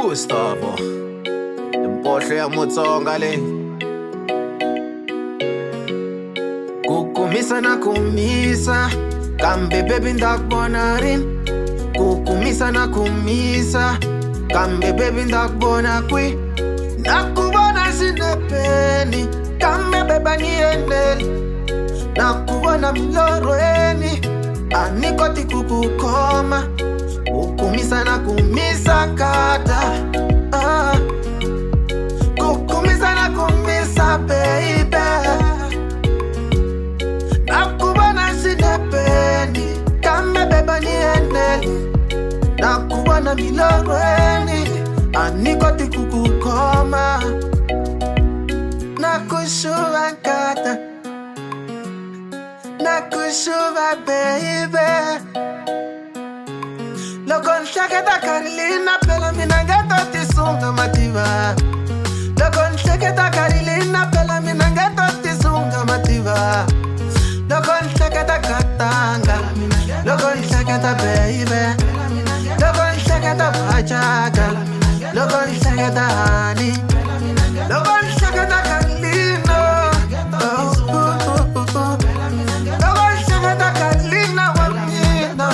Gustavo Impohle ya Mutsonga le Kukumisa na kumisa Kambe baby ndakubona rin Kukumisa na kumisa Kambe baby ndakubona kwi Nakubona sinepeni Kambe beba niendeli Nakubona milorweni Anikoti kukukoma Kukumisa na kumisa kata Kukumisa na kumisa baby Nakubona sinepeni Kambe beba niendeli Nakubona milorweni Anikoti kukukoma Nakushuva kata Nakushuva baby Loko nhleketa Carolina phela mina ngeto tisunga mativa Loko nhleketa Carolina phela mina ngeto tisunga mativa Loko nhleketa Katanga Loko nhleketa baby Loko nhleketa Bachaka Loko nhleketa Hani Loko nhleketa Carolina Loko nhleketa Carolina wa mina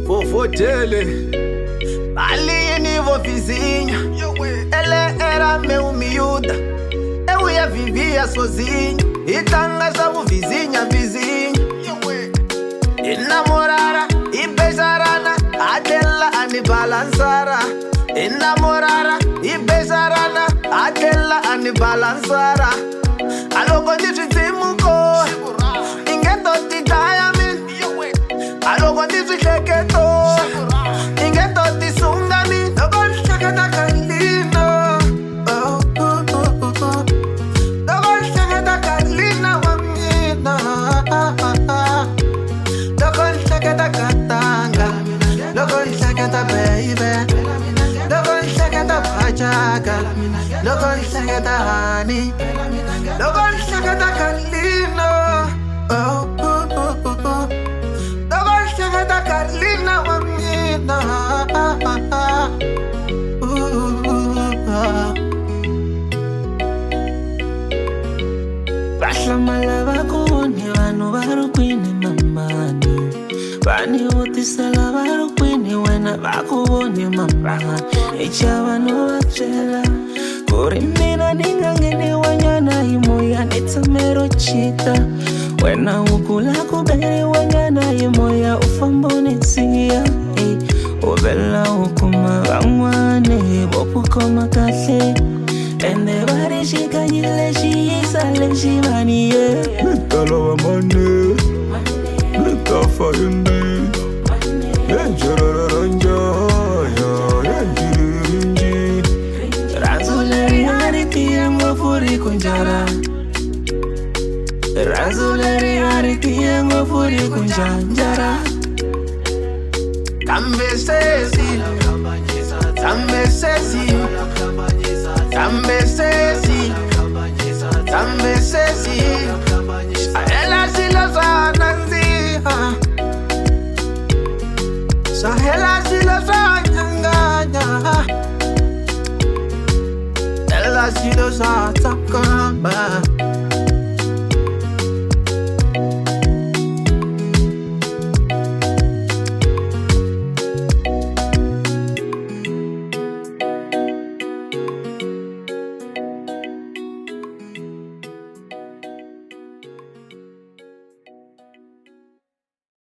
Fofotele Balini vo vizinha Ele era meu miúda Eu ia vivia sozinho E tanga sabu vizinha E namorara E bejarana Adela ani balançara E namorara E bejarana Adela ani balançara Alogo ndithimuko Ingeto tidayamin Alogo ndithileketo Ingeto tisungami Logo nhleketa Carolina Logo nhleketa Carolina wa mina Logo nhleketa Katanga Logo nhleketa baby Logo nhleketa Bachaka Logo nhleketa Hani Logo nhleketa Carolina Logo nhleketa Carolina wa mina Bahlamala bakubone vanhu varukwini mamani Vani vutisela varukwini wena vakubone mamani Echa vanhu vachela Kuri mina ningangeni wanyana imoya netsamero chita Wena ukula kuberi wanyana imoya ufambone siya Uvela ukuma vangwane vopukoma kahle Ende bari shikanyile shiyisale shivaniye Nitalawa mane Nitafa yundi Yenjeraranja Yenjiririnji Razuleri haritiye ngofuri kunjara Razuleri haritiye ngofuri kunjanjara Kambe sesi Kambe sesi Kambe sesi Kambe sesi Sahela silo sa nanziha Sahela silo sa nyanganya Ela silo sa takamba